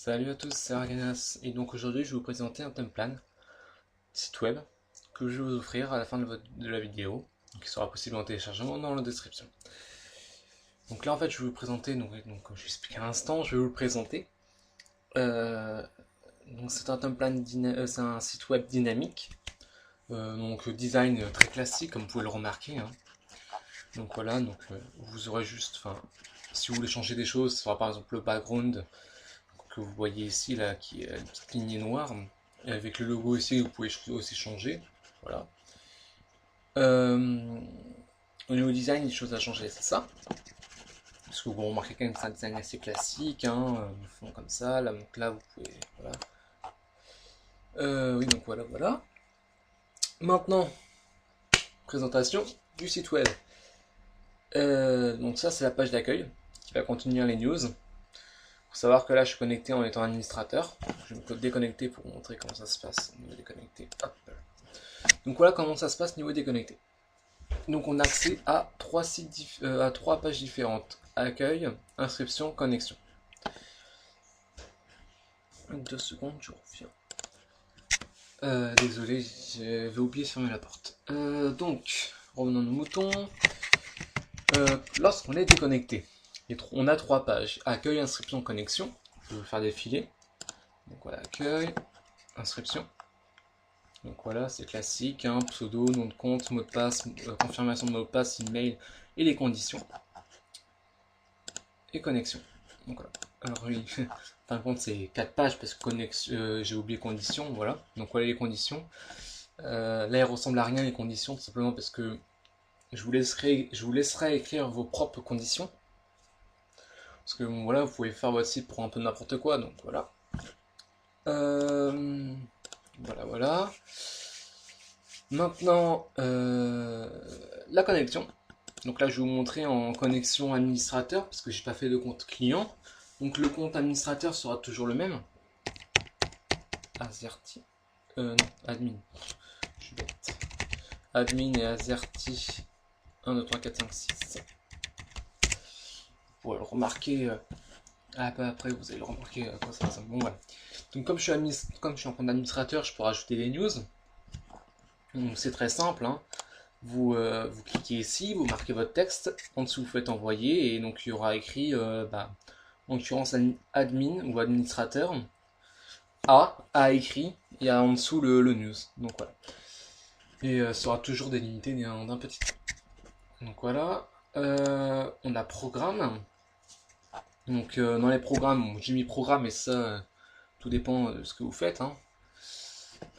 Salut à tous, c'est Arganas et donc aujourd'hui je vais vous présenter un Templan, site web, que je vais vous offrir à la fin de la vidéo, qui sera possible en téléchargement dans la description. Donc là en fait je vais vous présenter, je vais expliquer à l'instant, je vais vous le présenter. Donc c'est un Templan, c'est un site web dynamique, donc design très classique comme vous pouvez le remarquer. Hein. Donc voilà, vous aurez juste, si vous voulez changer des choses, ce sera par exemple le background que vous voyez ici là qui est une petite lignée noire et avec le logo ici vous pouvez aussi changer, voilà. Au niveau design, les choses à changer, c'est ça, parce que vous remarquez quand même que c'est un design assez classique, hein, fond comme ça, là, donc là vous pouvez, voilà. Oui, donc voilà. Maintenant, présentation du site web. Donc ça c'est la page d'accueil qui va contenir les news. Faut savoir que là je suis connecté en étant administrateur. Je vais me déconnecter pour vous montrer comment ça se passe au niveau déconnecté. Hop. Donc voilà comment ça se passe niveau déconnecté. Donc on a accès à trois pages différentes. Accueil, inscription, connexion. 2 secondes, je reviens. Désolé, j'avais oublié de fermer la porte. Donc, revenons nos moutons. Lorsqu'on est déconnecté, on a 3 pages. Accueil, inscription, connexion. Je vais vous faire défiler. Donc voilà, accueil, inscription. Donc voilà, c'est classique, hein, pseudo, nom de compte, mot de passe, confirmation de mot de passe, email et les conditions. Et connexion. Donc voilà. Alors oui, fin de compte c'est 4 pages parce que j'ai oublié conditions, voilà. Donc voilà les conditions. Là elles ressemblent à rien les conditions, tout simplement parce que je vous laisserai écrire vos propres conditions. Parce que bon, voilà, vous pouvez faire votre site pour un peu n'importe quoi, donc voilà. Voilà. Maintenant, la connexion. Donc là, je vais vous montrer en connexion administrateur, parce que j'ai pas fait de compte client. Donc le compte administrateur sera toujours le même. Azerty. Non, admin. Je suis bête. Admin et Azerty. 1, 2, 3, 4, 5, 6. Vous pourrez le remarquer. Après, vous allez le remarquer à quoi ça ressemble. Bon, voilà. Donc comme je suis en compte administrateur, je peux rajouter des news. Donc c'est très simple. Hein. Vous cliquez ici, vous marquez votre texte, en dessous vous faites envoyer, et donc il y aura écrit, en l'occurrence admin ou administrateur, A écrit, et en dessous le news, donc voilà. Et sera toujours délimité d'un petit trait. Donc voilà, on a programme, donc dans les programmes, j'ai mis programme, et ça, tout dépend de ce que vous faites, hein.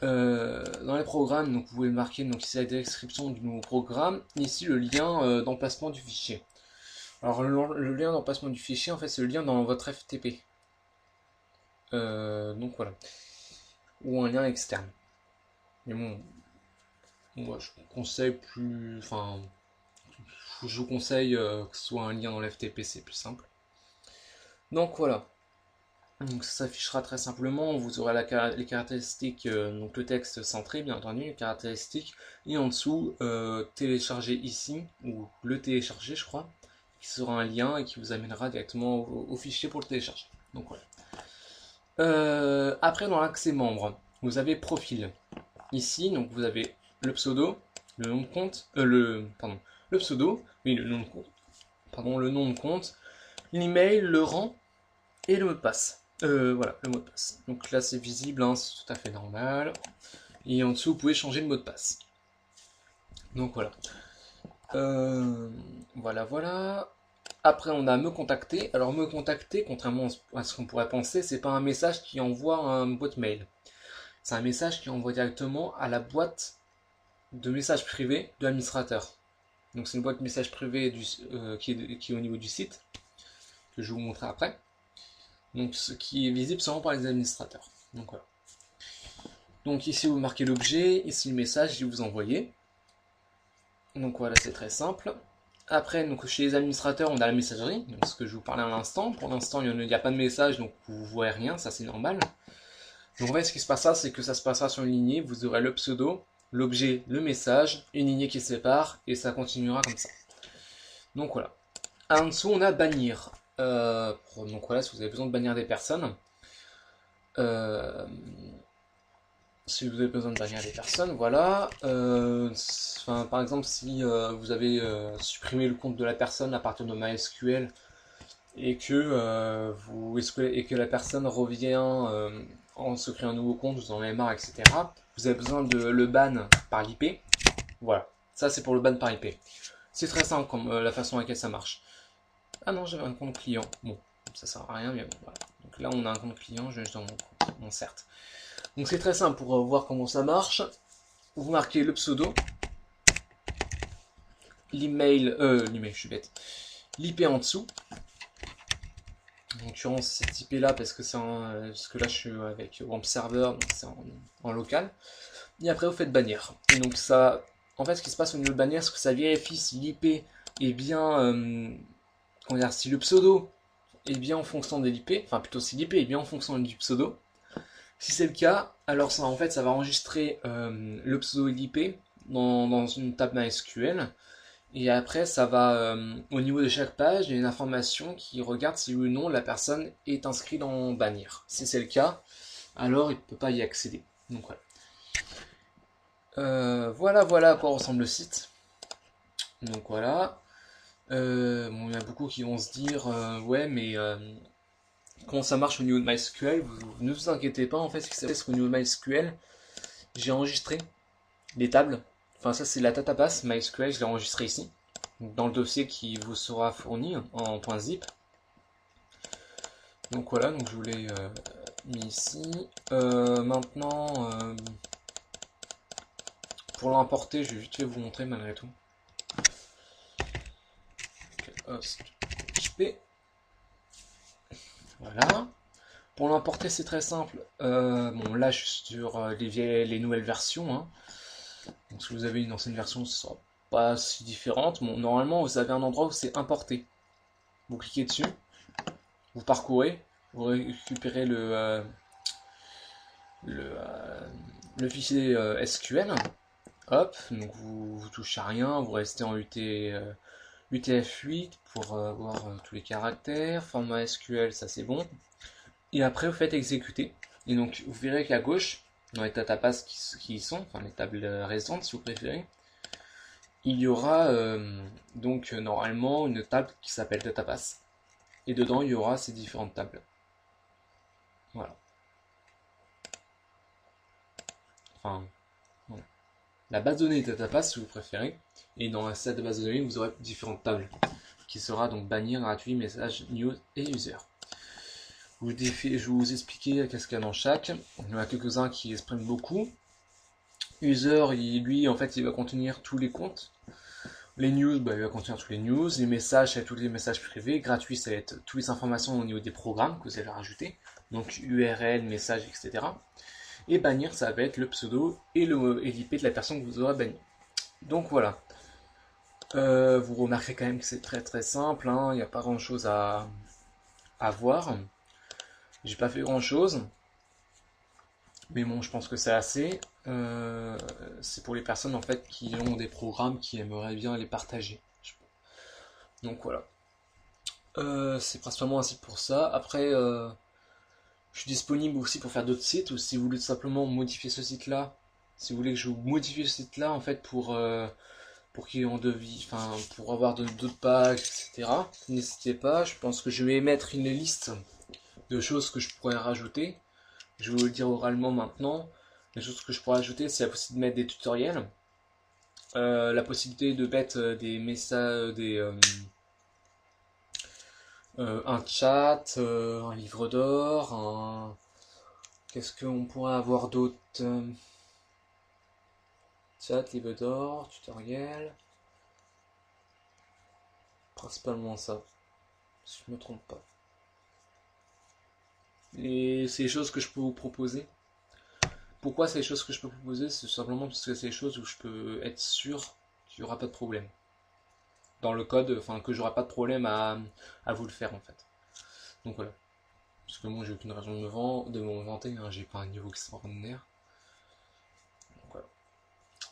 Dans les programmes, donc vous pouvez marquer donc ici la description du nouveau programme, ici le lien d'emplacement du fichier. Alors le lien d'emplacement du fichier, en fait, c'est le lien dans votre FTP. Donc voilà, ou un lien externe. Mais bon, moi je vous conseille je vous conseille que ce soit un lien dans l'FTP, c'est plus simple. Donc voilà. Donc ça s'affichera très simplement, vous aurez les caractéristiques, donc le texte centré bien entendu, les caractéristiques, et en dessous, télécharger ici, ou le télécharger je crois, qui sera un lien et qui vous amènera directement au fichier pour le télécharger. Donc voilà. Après dans l'accès membre, vous avez profil. Ici, donc vous avez le pseudo, le nom de compte, le pseudo, oui le nom de compte, le nom de compte, l'email, le rang et le mot de passe. Voilà, le mot de passe. Donc là, c'est visible, hein, c'est tout à fait normal. Et en dessous, vous pouvez changer le mot de passe. Donc voilà. Voilà. Après, on a me contacter. Alors, me contacter, contrairement à ce qu'on pourrait penser, c'est pas un message qui envoie un boîte mail. C'est un message qui envoie directement à la boîte de messages privés de l'administrateur. Donc, c'est une boîte de messages privés qui est au niveau du site, que je vais vous montrer après. Donc ce qui est visible seulement par les administrateurs. Donc voilà. Donc ici vous marquez l'objet, ici le message que vous envoyez. Donc voilà, c'est très simple. Après, donc chez les administrateurs, on a la messagerie, donc ce que je vous parlais à l'instant. Pour l'instant, il n'y a pas de message, donc vous ne voyez rien, ça c'est normal. Donc en fait, ce qui se passera, c'est que ça se passera sur une lignée, vous aurez le pseudo, l'objet, le message, une lignée qui sépare, et ça continuera comme ça. Donc voilà. En dessous, on a bannir. Donc voilà, si vous avez besoin de bannir des personnes, si vous avez besoin de bannir des personnes, voilà. Par exemple, si vous avez supprimé le compte de la personne à partir de MySQL et que la personne revient en se créant un nouveau compte, vous en avez marre, etc. Vous avez besoin de le ban par l'IP. Voilà, ça c'est pour le ban par IP. C'est très simple comme la façon à laquelle ça marche. Ah non, j'avais un compte client. Bon, ça sert à rien, mais bon, voilà. Donc là, on a un compte client, je vais dans mon compte. Bon, certes. Donc c'est très simple pour voir comment ça marche. Vous marquez le pseudo, l'email, je suis bête, l'IP en dessous. En l'occurrence, cette IP là, parce que parce que là je suis avec Wamp Server, donc c'est en local. Et après, vous faites bannir. Et donc ça, en fait, ce qui se passe au niveau de bannir, c'est que ça vérifie si l'IP est bien, comment dire, si le pseudo est bien en fonction de l'IP, enfin plutôt si l'IP est bien en fonction du pseudo. Si c'est le cas, alors ça, en fait, ça va enregistrer le pseudo et l'IP dans une table MySQL. Et après, ça va, au niveau de chaque page, il y a une information qui regarde si oui ou non la personne est inscrite dans bannir. Si c'est le cas, alors il ne peut pas y accéder. Donc voilà. Voilà à quoi ressemble le site. Donc voilà. Bon, il y a beaucoup qui vont se dire ouais, mais comment ça marche au niveau de MySQL? Ne vous inquiétez pas, en fait, ce qui s'est passé, c'est qu'au niveau de MySQL, j'ai enregistré les tables. Enfin, ça, c'est la database MySQL, je l'ai enregistré ici, dans le dossier qui vous sera fourni en .zip. Donc voilà, donc je vous l'ai mis ici. Maintenant, pour l'importer, je vais vite fait vous montrer malgré tout. Host HP. Voilà. Pour l'importer, c'est très simple. Bon, là, je suis sur les nouvelles versions. Hein. Donc, si vous avez une ancienne version, ce sera pas si différente. Bon, normalement, vous avez un endroit où c'est importé. Vous cliquez dessus, vous parcourez, vous récupérez le fichier SQL. Hop, donc vous touchez à rien, vous restez en UTF-8 pour voir tous les caractères. Format SQL, ça c'est bon. Et après, vous faites exécuter. Et donc, vous verrez qu'à gauche, dans les databases qui y sont, enfin les tables récentes si vous préférez, il y aura donc normalement une table qui s'appelle database. Et dedans, il y aura ces différentes tables. Voilà. Enfin, voilà. La base de données database si vous préférez. Et dans cette base de données, vous aurez différentes tables. Qui sera donc bannir, gratuit, message, news et user. Je vais vous expliquer qu'est-ce qu'il y a dans chaque. Il y en a quelques-uns qui expriment beaucoup. User, lui, en fait, il va contenir tous les comptes. Les news, il va contenir tous les news. Les messages, ça va être tous les messages privés. Gratuit, ça va être toutes les informations au niveau des programmes que vous allez rajouter. Donc URL, message, etc. Et bannir, ça va être le pseudo et l'IP de la personne que vous aurez banni. Donc voilà. Vous remarquerez quand même que c'est très très simple. Hein. Il n'y a pas grand chose à voir. J'ai pas fait grand chose. Mais bon, je pense que c'est assez. C'est pour les personnes en fait qui ont des programmes qui aimeraient bien les partager. Donc voilà. C'est principalement un site pour ça. Après, je suis disponible aussi pour faire d'autres sites ou si vous voulez tout simplement modifier ce site-là. Si vous voulez que je vous modifie ce site-là en fait pour qu'il y ait en devis, enfin pour avoir d'autres pages, etc. N'hésitez pas. Je pense que je vais mettre une liste de choses que je pourrais rajouter. Je vais vous le dire oralement maintenant. Les choses que je pourrais ajouter, c'est la possibilité de mettre des tutoriels, la possibilité de mettre des messages, un chat, un livre d'or, qu'est-ce qu'on pourrait avoir d'autre? Chat, livre d'or, tutoriel. Principalement ça, si je me trompe pas. Et c'est les choses que je peux vous proposer. Pourquoi c'est les choses que je peux proposer? C'est simplement parce que c'est les choses où je peux être sûr qu'il n'y aura pas de problème. Dans le code, enfin que j'aurai pas de problème à vous le faire en fait. Donc voilà. Parce que moi j'ai aucune raison de me vanter, hein, j'ai pas un niveau extraordinaire.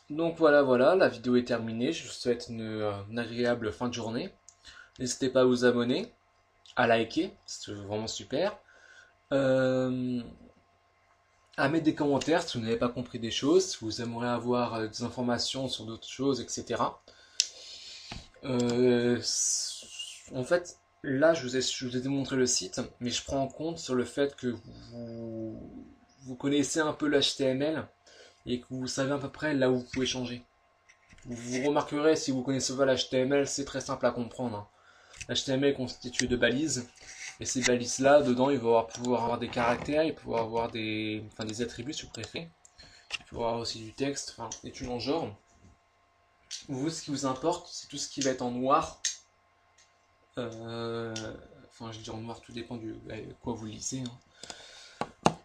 Donc voilà, la vidéo est terminée. Je vous souhaite une agréable fin de journée. N'hésitez pas à vous abonner, à liker, c'est vraiment super. à mettre des commentaires si vous n'avez pas compris des choses, si vous aimeriez avoir des informations sur d'autres choses, etc. En fait, là, je vous ai démontré le site, mais je prends en compte sur le fait que vous connaissez un peu l'HTML et que vous savez à peu près là où vous pouvez changer. Vous remarquerez, si vous connaissez pas l'HTML, c'est très simple à comprendre, hein. L'HTML est constitué de balises, et ces balises-là, dedans, il va pouvoir avoir des caractères, il va pouvoir avoir des attributs, si vous préférez. Il peut avoir aussi du texte, enfin, des trucs en genre. Vous, ce qui vous importe, c'est tout ce qui va être en noir. Enfin, je dis en noir, tout dépend de quoi vous lisez, hein.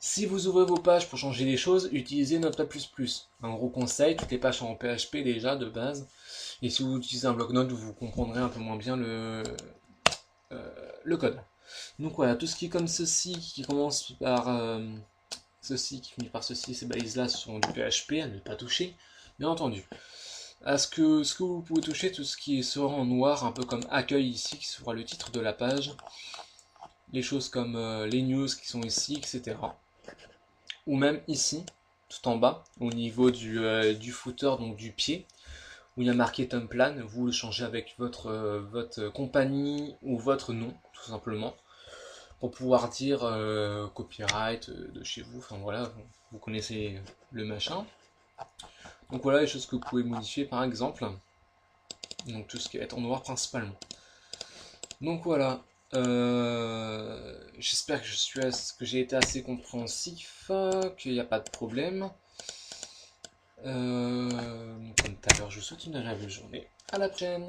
Si vous ouvrez vos pages pour changer les choses, utilisez Notepad++. Un gros conseil, toutes les pages sont en PHP déjà de base. Et si vous utilisez un bloc-notes, vous comprendrez un peu moins bien le code. Donc voilà, tout ce qui est comme ceci, qui commence par ceci, qui finit par ceci, ces balises-là sont du PHP à ne pas toucher, bien entendu. Ce que vous pouvez toucher, tout ce qui sera en noir, un peu comme accueil ici, qui sera le titre de la page, les choses comme les news qui sont ici, etc. Ou même ici, tout en bas, au niveau du footer, donc du pied, où il y a marqué Templan, vous le changez avec votre compagnie ou votre nom, tout simplement, pour pouvoir dire copyright de chez vous, enfin voilà, vous connaissez le machin. Donc voilà les choses que vous pouvez modifier par exemple. Donc tout ce qui va être en noir principalement. Donc voilà. J'espère que j'ai été assez compréhensif, qu'il n'y a pas de problème. Comme tout à l'heure, je vous souhaite une agréable journée. À la prochaine.